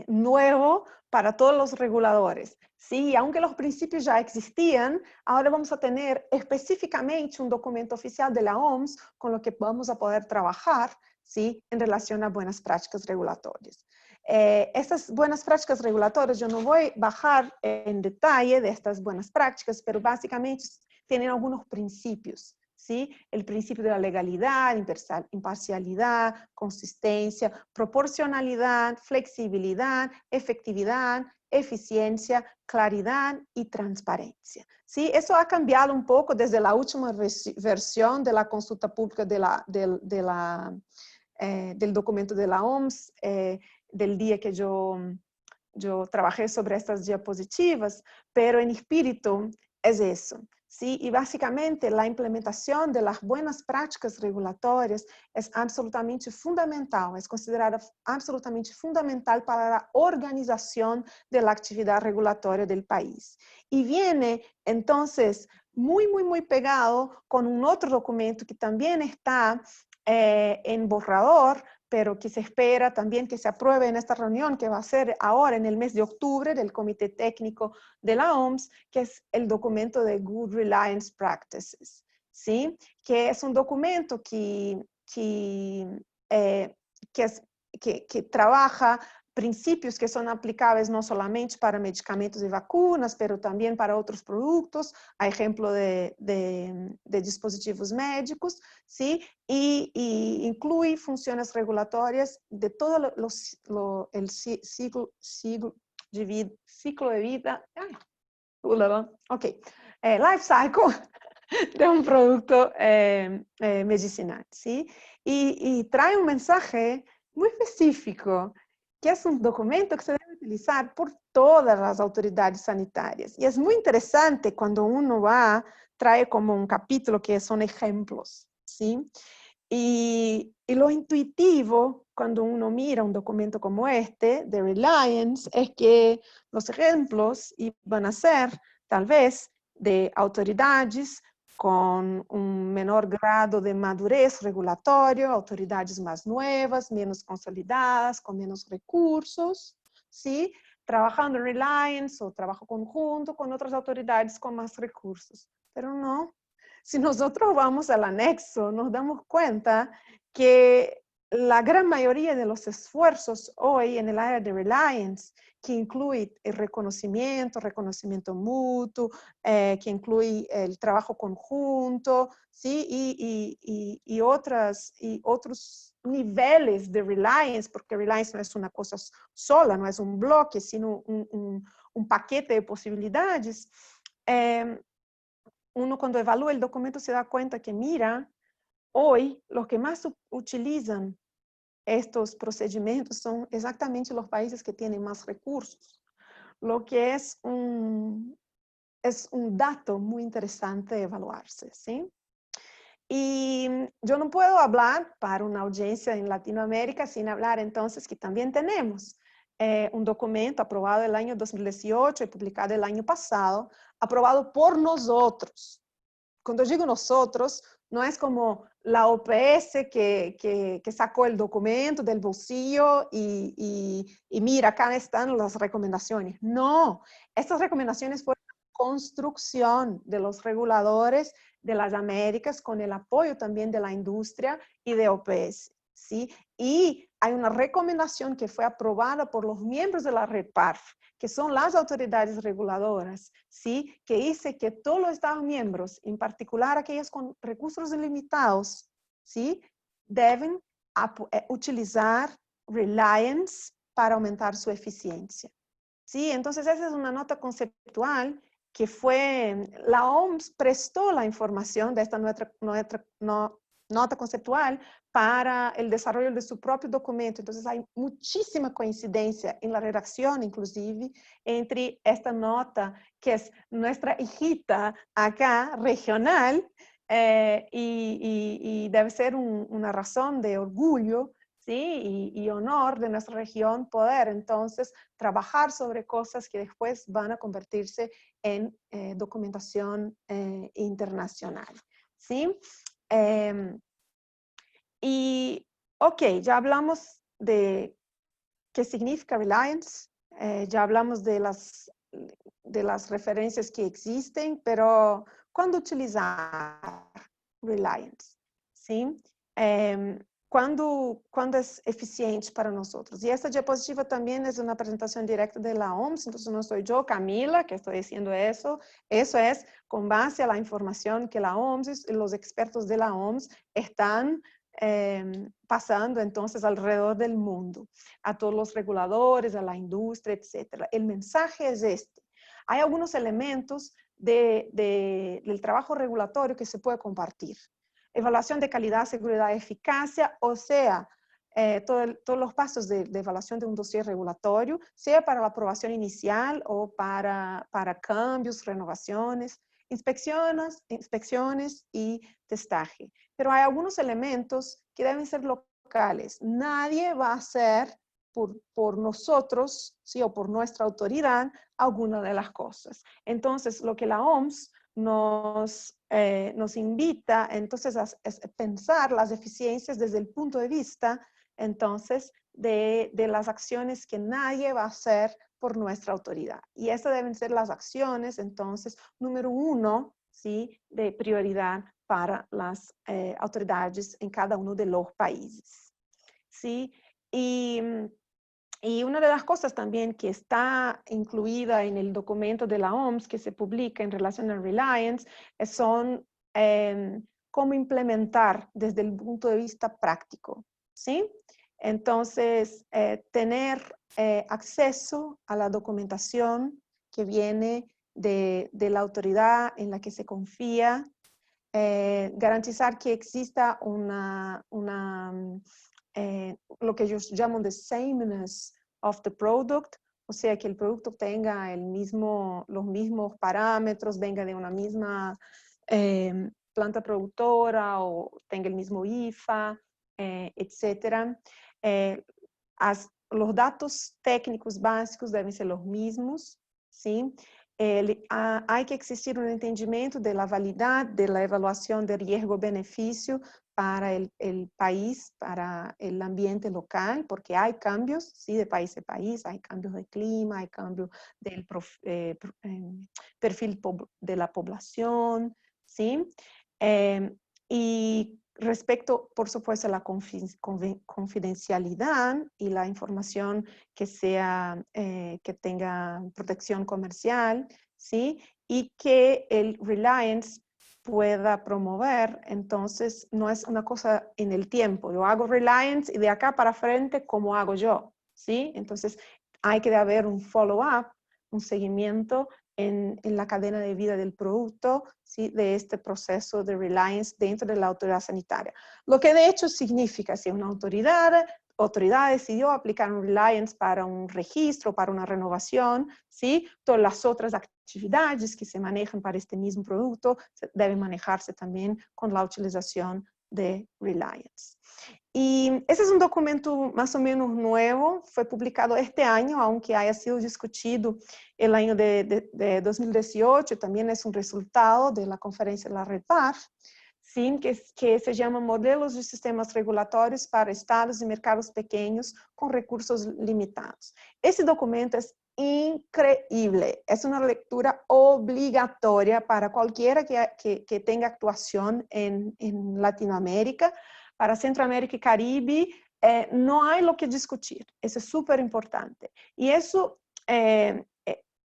nuevo para todos los reguladores. Sí, aunque los principios ya existían, ahora vamos a tener específicamente un documento oficial de la OMS con lo que vamos a poder trabajar, ¿sí?, en relación a buenas prácticas regulatorias. Estas buenas prácticas regulatorias, yo no voy a bajar en detalle de estas buenas prácticas, pero básicamente tienen algunos principios. ¿Sí? El principio de la legalidad, imparcialidad, consistencia, proporcionalidad, flexibilidad, efectividad, eficiencia, claridad y transparencia. ¿Sí? Eso ha cambiado un poco desde la última versión de la consulta pública del documento de la OMS, del día que yo trabajé sobre estas diapositivas, pero en espíritu es eso. ¿Sí? Y básicamente la implementación de las buenas prácticas regulatorias es absolutamente fundamental, es considerada absolutamente fundamental para la organización de la actividad regulatoria del país. Y viene entonces muy pegado con un otro documento que también está en borrador, pero que se espera también que se apruebe en esta reunión que va a ser ahora en el mes de octubre del Comité Técnico de la OMS, que es el documento de Good Reliance Practices, ¿sí? Que es un documento que trabaja princípios que son aplicables no solamente para medicamentos y vacunas, pero también para otros productos, a ejemplo de dispositivos médicos, ¿sí? Y incluye funciones regulatorias de todo el ciclo de vida, life cycle de un producto medicinal, ¿sí? Y trae un mensaje muy específico, que es un documento que se debe utilizar por todas las autoridades sanitarias. Y es muy interesante cuando uno trae como un capítulo que son ejemplos, ¿sí? Y lo intuitivo, cuando uno mira un documento como este, de Reliance, es que los ejemplos van a ser, tal vez, de autoridades con un menor grado de madurez regulatorio, autoridades más nuevas, menos consolidadas, con menos recursos, ¿sí? Trabajando en Reliance o trabajo conjunto con otras autoridades con más recursos. Pero no. Si nosotros vamos al anexo, nos damos cuenta que la gran mayoría de los esfuerzos hoy en el área de Reliance, que incluye el reconocimiento mutuo, que incluye el trabajo conjunto, ¿sí? y otros niveles de Reliance, porque Reliance no es una cosa sola, no es un bloque, sino un paquete de posibilidades. Uno cuando evalúa el documento se da cuenta que, mira, hoy los que más utilizan estos procedimientos son exactamente los países que tienen más recursos, lo que es un dato muy interesante de evaluarse, ¿sí? Y yo no puedo hablar para una audiencia en Latinoamérica sin hablar entonces que también tenemos un documento aprobado el año 2018 y publicado el año pasado, aprobado por nosotros. Cuando digo nosotros, No es como la OPS que sacó el documento del bolsillo y mira, acá están las recomendaciones. No, estas recomendaciones fueron construcción de los reguladores de las Américas con el apoyo también de la industria y de OPS, ¿sí? Y hay una recomendación que fue aprobada por los miembros de la red PARF, que son las autoridades reguladoras, ¿sí? Que dice que todos los Estados miembros, en particular aquellos con recursos limitados, ¿sí? Deben utilizar Reliance para aumentar su eficiencia, ¿sí? Entonces esa es una nota conceptual que fue, la OMS prestó la información de esta nota conceptual para el desarrollo de su propio documento. Entonces hay muchísima coincidencia en la redacción, inclusive, entre esta nota, que es nuestra hijita acá, regional, y debe ser una razón de orgullo, ¿sí? Y honor de nuestra región poder entonces trabajar sobre cosas que después van a convertirse en documentación internacional, ¿sí? Y, ok, ya hablamos de qué significa Reliance, ya hablamos de las referencias que existen, pero ¿cuándo utilizar Reliance? ¿Sí? ¿Cuándo es eficiente para nosotros? Y esta diapositiva también es una presentación directa de la OMS, entonces no soy yo, Camila, que estoy diciendo eso. Eso es con base a la información que la OMS y los expertos de la OMS están pasando entonces alrededor del mundo, a todos los reguladores, a la industria, etc. El mensaje es este. Hay algunos elementos del trabajo regulatorio que se puede compartir. Evaluación de calidad, seguridad y eficacia, o sea, todos los pasos de evaluación de un dossier regulatorio, sea para la aprobación inicial o para cambios, renovaciones, inspecciones y testaje. Pero hay algunos elementos que deben ser locales. Nadie va a hacer por nosotros, ¿sí? O por nuestra autoridad, alguna de las cosas. Entonces, lo que la OMS nos invita entonces a pensar las eficiencias desde el punto de vista entonces de las acciones que nadie va a hacer por nuestra autoridad. Y estas deben ser las acciones entonces número 1, ¿sí? De prioridad para las autoridades en cada uno de los países, ¿sí? Y una de las cosas también que está incluida en el documento de la OMS que se publica en relación a Reliance son cómo implementar desde el punto de vista práctico, ¿sí? Entonces, tener acceso a la documentación que viene de la autoridad en la que se confía, garantizar que exista lo que ellos llaman the sameness of the product, o sea, que el producto tenga los mismos parámetros, venga de una misma planta productora o tenga el mismo IFA, etc. Los datos técnicos básicos deben ser los mismos, ¿sí? Hay que existir un entendimiento de la validad de la evaluación de riesgo-beneficio para el país, para el ambiente local, porque hay cambios, ¿sí? De país a país, hay cambios de clima, hay cambios del perfil de la población, ¿sí? Y respecto, por supuesto, a la confidencialidad y la información que tenga protección comercial, ¿sí? Y que el Reliance pueda promover, entonces no es una cosa en el tiempo. Yo hago Reliance y de acá para frente, ¿cómo hago yo? ¿Sí? Entonces hay que haber un follow-up, un seguimiento en la cadena de vida del producto, ¿sí? De este proceso de Reliance dentro de la autoridad sanitaria. Lo que de hecho significa, si una autoridad decidió aplicar un Reliance para un registro, para una renovación, ¿sí? Todas las otras actividades que se manejan para este mismo producto deben manejarse también con la utilización de Reliance. Y ese es un documento más o menos nuevo, fue publicado este año, aunque haya sido discutido el año de 2018, también es un resultado de la conferencia de la Red PARF, sim, que se llama Modelos de Sistemas Regulatórios para Estados e Mercados Pequeños com Recursos Limitados. Esse documento é increíble, es una lectura obligatoria para cualquiera que tenga actuación en Latinoamérica. Para Centroamérica y Caribe no hay lo que discutir, eso es súper importante. Y eso, de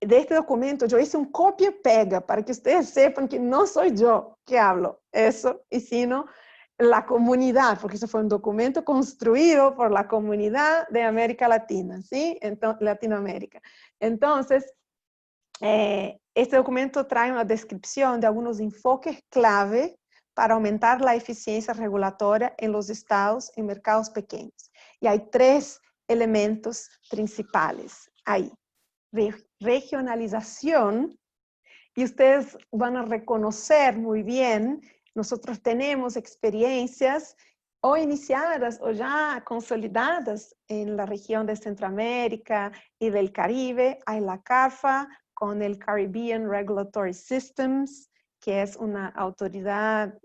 este documento, yo hice un copia-pega para que ustedes sepan que no soy yo que hablo eso, y sino la comunidad, porque eso fue un documento construido por la comunidad de América Latina, ¿sí? Latinoamérica. Entonces, este documento trae una descripción de algunos enfoques clave para aumentar la eficiencia regulatoria en los estados y mercados pequeños. Y hay 3 elementos principales ahí. Regionalización, y ustedes van a reconocer muy bien, nosotros tenemos experiencias o iniciadas o ya consolidadas en la región de Centroamérica y del Caribe. Hay la CARFA con el Caribbean Regulatory Systems, que es una autoridad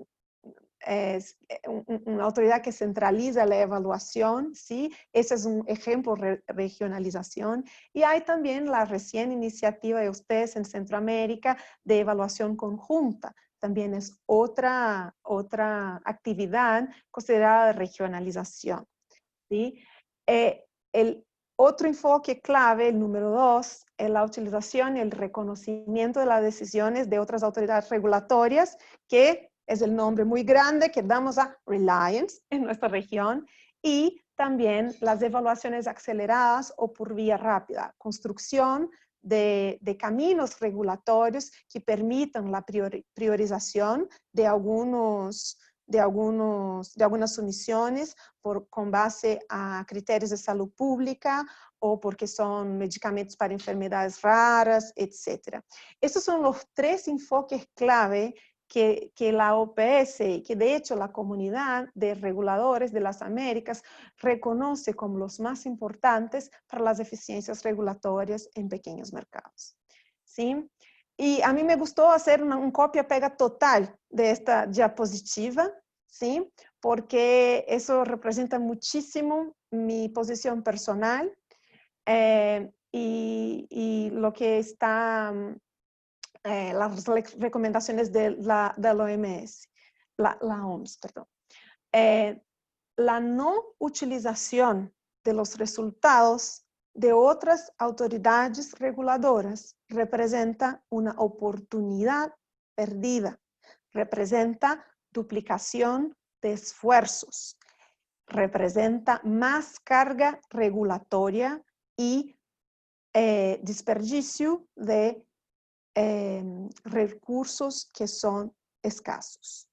que centraliza la evaluación, ¿sí? Ese es un ejemplo de regionalización. Y hay también la recién iniciativa de ustedes en Centroamérica de evaluación conjunta. También es otra actividad considerada de regionalización, ¿sí? El otro enfoque clave, el número 2, es la utilización y el reconocimiento de las decisiones de otras autoridades regulatorias, que es el nombre muy grande que damos a Reliance en nuestra región, y también las evaluaciones aceleradas o por vía rápida, construcción de caminos regulatorios que permitan la priorización de algunas sumisiones con base a criterios de salud pública o porque son medicamentos para enfermedades raras, etc. Estos son los 3 enfoques clave que la OPS, que de hecho la comunidad de reguladores de las Américas reconoce como los más importantes para las eficiencias regulatorias en pequeños mercados, ¿sí? Y a mí me gustó hacer un copia-pega total de esta diapositiva, ¿sí? Porque eso representa muchísimo mi posición personal y lo que está... las recomendaciones de la OMS, la OMS, perdón. La no utilización de los resultados de otras autoridades reguladoras representa una oportunidad perdida, representa duplicación de esfuerzos, representa más carga regulatoria y desperdicio de recursos que son escasos.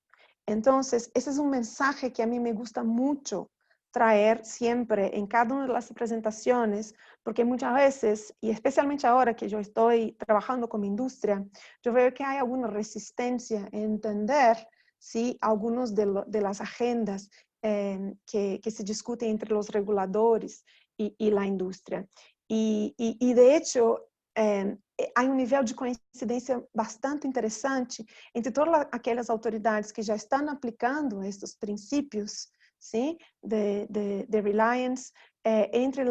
Entonces, ese es un mensaje que a mí me gusta mucho traer siempre en cada una de las presentaciones, porque muchas veces, y especialmente ahora que yo estoy trabajando con mi industria, yo veo que hay alguna resistencia en entender, ¿sí?, algunos de las agendas que se discuten entre los reguladores y la industria. Y de hecho, hay um nível de coincidência bastante interessante entre todas aquelas autoridades que já estão aplicando estes princípios, ¿sí?, de Reliance, entre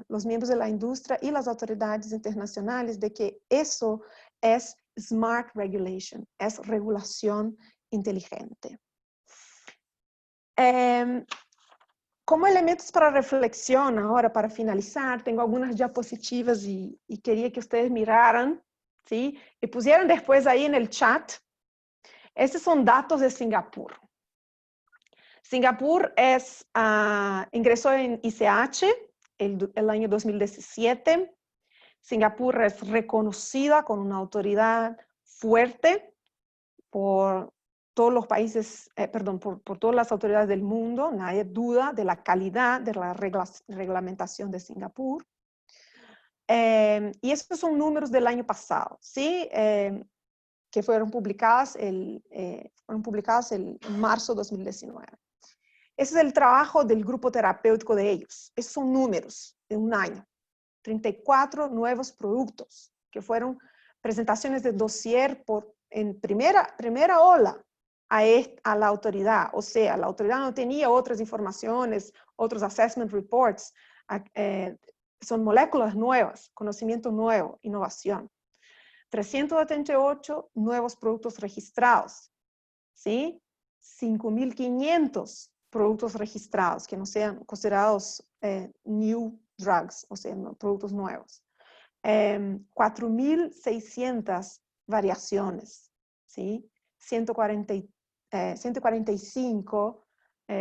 os membros da indústria e as autoridades internacionais, de que isso é smart regulation, é regulação inteligente. Como elementos para reflexión, ahora para finalizar, tengo algunas diapositivas y quería que ustedes miraran, ¿sí?, y pusieran después ahí en el chat. Estos son datos de Singapur. Singapur ingresó en ICH el año 2017. Singapur es reconocida con una autoridad fuerte por todos los países, por todas las autoridades del mundo. Nadie duda de la calidad de la reglamentación de Singapur. Y estos son números del año pasado, ¿sí? Que fueron publicados en marzo de 2019. Ese es el trabajo del grupo terapéutico de ellos. Esos son números de un año. 34 nuevos productos que fueron presentaciones de dossier en primera ola a la autoridad. O sea, la autoridad no tenía otras informaciones, otros assessment reports. Son moléculas nuevas, conocimiento nuevo, innovación. 378 nuevos productos registrados, ¿sí? 5.500 productos registrados que no sean considerados new drugs, o sea, no, productos nuevos. 4.600 variaciones, ¿sí? 145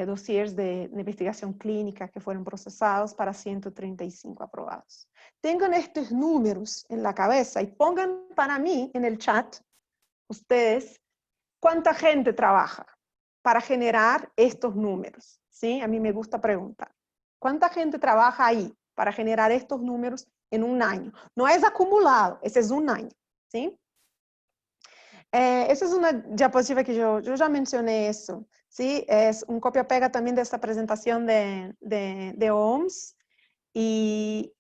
dossiers de investigación clínica que fueron procesados para 135 aprobados. Tengan estos números en la cabeza y pongan para mí en el chat, ustedes, ¿cuánta gente trabaja para generar estos números? ¿Sí? A mí me gusta preguntar. ¿Cuánta gente trabaja ahí para generar estos números en un año? No es acumulado, ese es un año. ¿Sí? Esa es una diapositiva que yo ya mencioné eso. ¿Sí? Es un copia-pega también de esta presentación de OMS. Y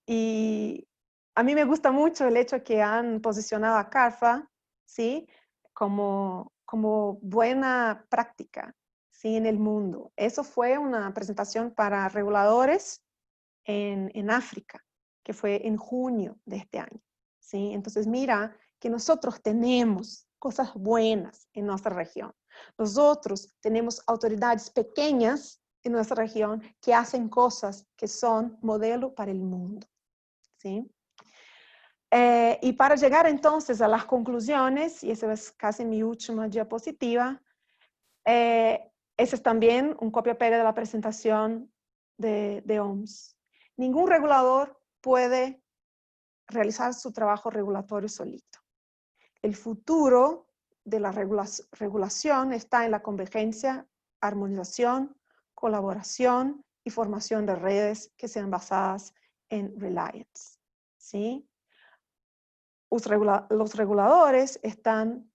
a mí me gusta mucho el hecho que han posicionado a CARFA, ¿sí? como buena práctica, ¿sí? En el mundo. Eso fue una presentación para reguladores en África, que fue en junio de este año, ¿sí? Entonces mira que nosotros tenemos cosas buenas en nuestra región. Nosotros tenemos autoridades pequeñas en nuestra región que hacen cosas que son modelo para el mundo, ¿sí? Y para llegar entonces a las conclusiones, y esa es casi mi última diapositiva, ese es también un copia-pega de la presentación de OMS. Ningún regulador puede realizar su trabajo regulatorio solito. El futuro de la regulación está en la convergencia, armonización, colaboración y formación de redes que sean basadas en reliance, ¿sí? Los reguladores están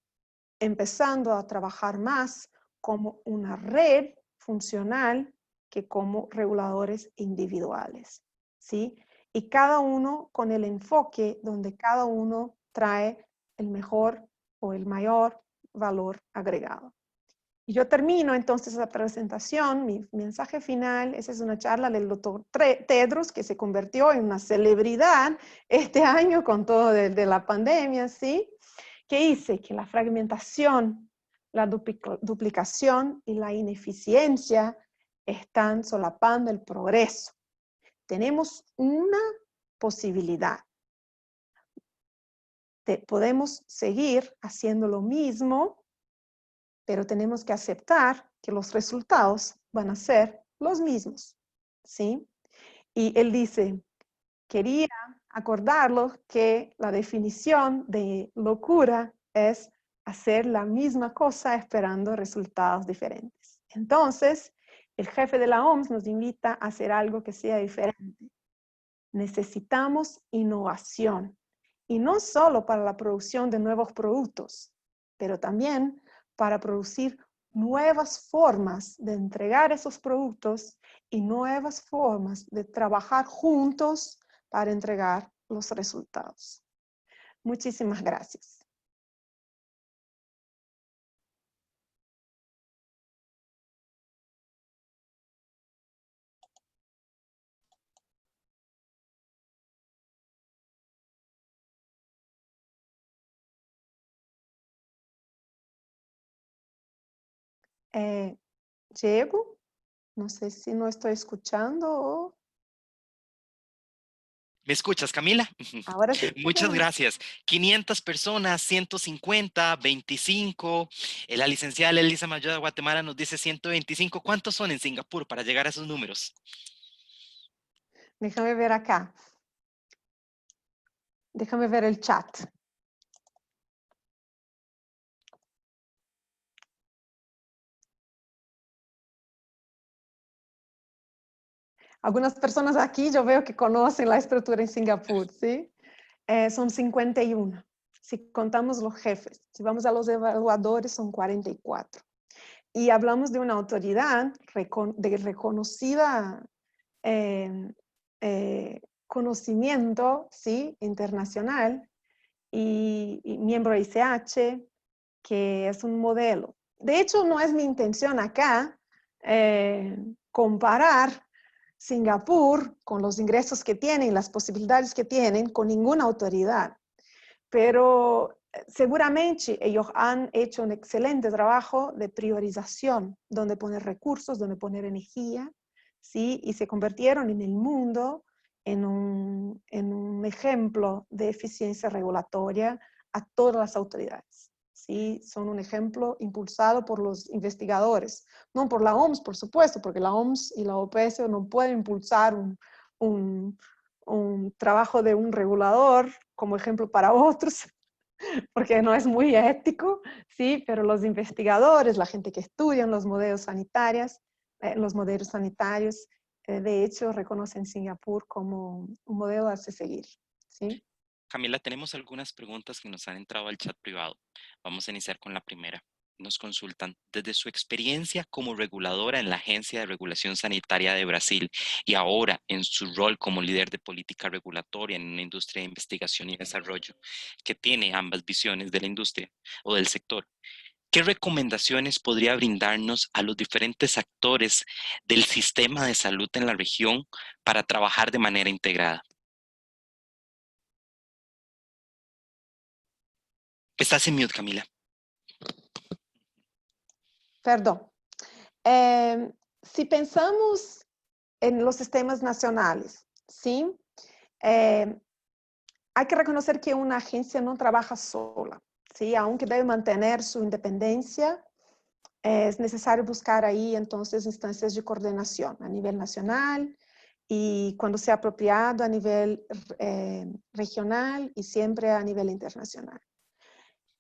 empezando a trabajar más como una red funcional que como reguladores individuales, ¿sí? Y cada uno con el enfoque donde cada uno trae el mejor o el mayor valor agregado. Y yo termino entonces la presentación, mi mensaje final, esa es una charla del doctor Tedros, que se convirtió en una celebridad este año con todo de la pandemia, ¿sí? Que dice que la fragmentación, la duplicación y la ineficiencia están solapando el progreso. Tenemos una posibilidad. Podemos seguir haciendo lo mismo, pero tenemos que aceptar que los resultados van a ser los mismos, ¿sí? Y él dice, quería acordarlo que la definición de locura es hacer la misma cosa esperando resultados diferentes. Entonces, el jefe de la OMS nos invita a hacer algo que sea diferente. Necesitamos innovación, y no solo para la producción de nuevos productos, pero también para producir nuevas formas de entregar esos productos y nuevas formas de trabajar juntos para entregar los resultados. Muchísimas gracias. Diego, no sé si no estoy escuchando o... ¿Me escuchas, Camila? Ahora sí. Muchas gracias. 500 personas, 150, 25. La licenciada Elisa Mayor de Guatemala nos dice 125. ¿Cuántos son en Singapur para llegar a esos números? Déjame ver acá. Déjame ver el chat. Algunas personas aquí yo veo que conocen la estructura en Singapur, ¿sí? Son 51. Si contamos los jefes, si vamos a los evaluadores, son 44. Y hablamos de una autoridad de reconocida conocimiento, ¿sí? Internacional y miembro de ICH, que es un modelo, de hecho, no es mi intención acá comparar Singapur con los ingresos que tienen, las posibilidades que tienen con ninguna autoridad. Pero seguramente ellos han hecho un excelente trabajo de priorización, donde poner recursos, donde poner energía, ¿sí? Y se convirtieron en el mundo en un ejemplo de eficiencia regulatoria a todas las autoridades. ¿Sí? Son un ejemplo impulsado por los investigadores, no por la OMS, por supuesto, porque la OMS y la OPS no pueden impulsar un trabajo de un regulador como ejemplo para otros, porque no es muy ético, ¿sí? Pero los investigadores, la gente que estudia los modelos sanitarios, de hecho, reconocen Singapur como un modelo a seguir, ¿sí? Camila, tenemos algunas preguntas que nos han entrado al chat privado. Vamos a iniciar con la primera. Nos consultan, desde su experiencia como reguladora en la Agencia de Regulación Sanitaria de Brasil y ahora en su rol como líder de política regulatoria en una industria de investigación y desarrollo que tiene ambas visiones de la industria o del sector, ¿qué recomendaciones podría brindarnos a los diferentes actores del sistema de salud en la región para trabajar de manera integrada? Estás en mute, Camila. Perdón. Si pensamos en los sistemas nacionales, ¿sí? Hay que reconocer que una agencia no trabaja sola, ¿sí? Aunque debe mantener su independencia, es necesario buscar ahí entonces instancias de coordinación a nivel nacional y cuando sea apropiado a nivel regional y siempre a nivel internacional.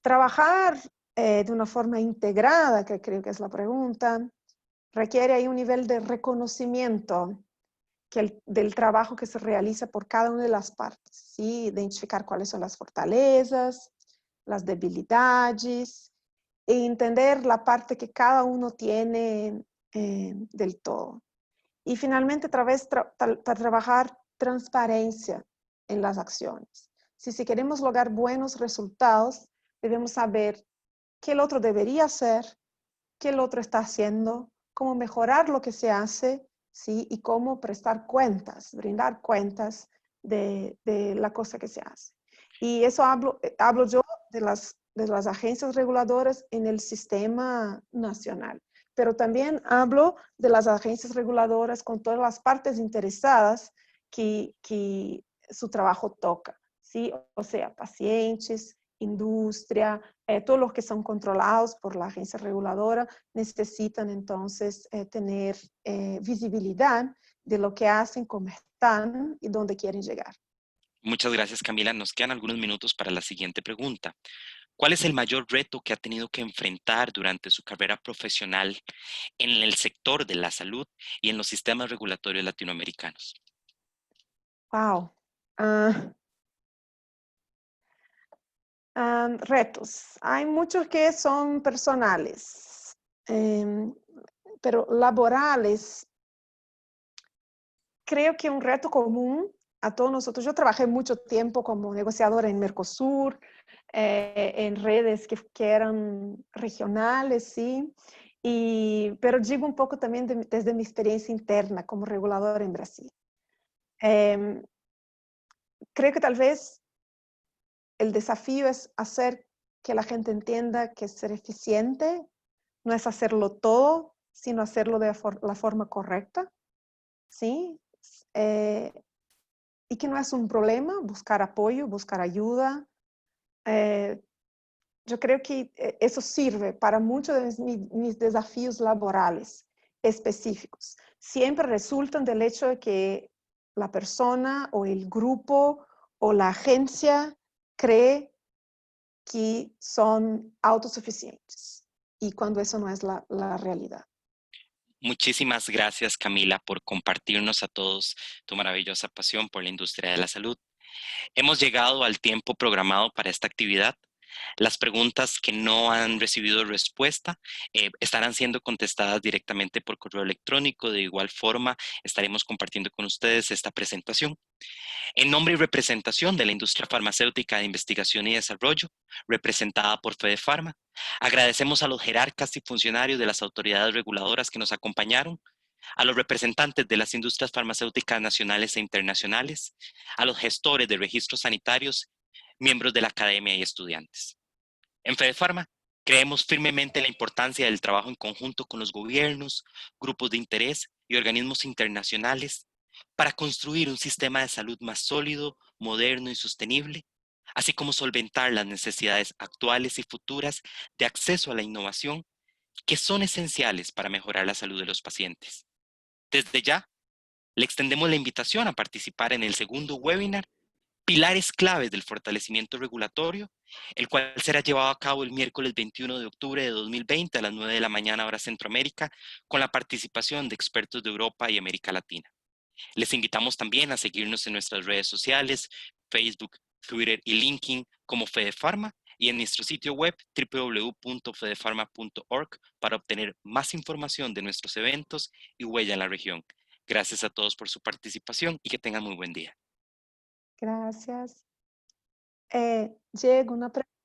Trabajar de una forma integrada, que creo que es la pregunta, requiere ahí un nivel de reconocimiento del trabajo que se realiza por cada una de las partes, ¿sí? Identificar cuáles son las fortalezas, las debilidades, e entender la parte que cada uno tiene del todo. Y finalmente, trabajar transparencia en las acciones. Si queremos lograr buenos resultados, debemos saber qué el otro debería hacer, qué el otro está haciendo, cómo mejorar lo que se hace, ¿sí? Y cómo prestar cuentas, brindar cuentas de la cosa que se hace. Y eso hablo yo de las agencias reguladoras en el sistema nacional, pero también hablo de las agencias reguladoras con todas las partes interesadas que su trabajo toca, ¿sí? O sea, pacientes, industria, todos los que son controlados por la agencia reguladora necesitan entonces tener visibilidad de lo que hacen, cómo están y dónde quieren llegar. Muchas gracias, Camila. Nos quedan algunos minutos para la siguiente pregunta. ¿Cuál es el mayor reto que ha tenido que enfrentar durante su carrera profesional en el sector de la salud y en los sistemas regulatorios latinoamericanos? Wow. Retos. Hay muchos que son personales, pero laborales. Creo que un reto común a todos nosotros, yo trabajé mucho tiempo como negociadora en Mercosur, en redes que eran regionales, ¿sí? Pero digo un poco también desde mi experiencia interna como reguladora en Brasil. Creo que tal vez el desafío es hacer que la gente entienda que ser eficiente no es hacerlo todo, sino hacerlo de la forma correcta, ¿sí? Y que no es un problema buscar apoyo, buscar ayuda. Yo creo que eso sirve para muchos de mis desafíos laborales específicos. Siempre resultan del hecho de que la persona o el grupo o la agencia cree que son autosuficientes y cuando eso no es la realidad. Muchísimas gracias, Camila, por compartirnos a todos tu maravillosa pasión por la industria de la salud. Hemos llegado al tiempo programado para esta actividad. Las preguntas que no han recibido respuesta estarán siendo contestadas directamente por correo electrónico. De igual forma, estaremos compartiendo con ustedes esta presentación. En nombre y representación de la industria farmacéutica de investigación y desarrollo, representada por FedePharma, agradecemos a los jerarcas y funcionarios de las autoridades reguladoras que nos acompañaron, a los representantes de las industrias farmacéuticas nacionales e internacionales, a los gestores de registros sanitarios, miembros de la academia y estudiantes. En FedePharma, creemos firmemente en la importancia del trabajo en conjunto con los gobiernos, grupos de interés y organismos internacionales para construir un sistema de salud más sólido, moderno y sostenible, así como solventar las necesidades actuales y futuras de acceso a la innovación que son esenciales para mejorar la salud de los pacientes. Desde ya, le extendemos la invitación a participar en el segundo webinar, Pilares claves del fortalecimiento regulatorio, el cual será llevado a cabo el miércoles 21 de octubre de 2020 a las 9 de la mañana hora Centroamérica, con la participación de expertos de Europa y América Latina. Les invitamos también a seguirnos en nuestras redes sociales, Facebook, Twitter y LinkedIn como FedePharma y en nuestro sitio web www.fedefarma.org para obtener más información de nuestros eventos y huella en la región. Gracias a todos por su participación y que tengan muy buen día. Gracias. Diego, una pregunta.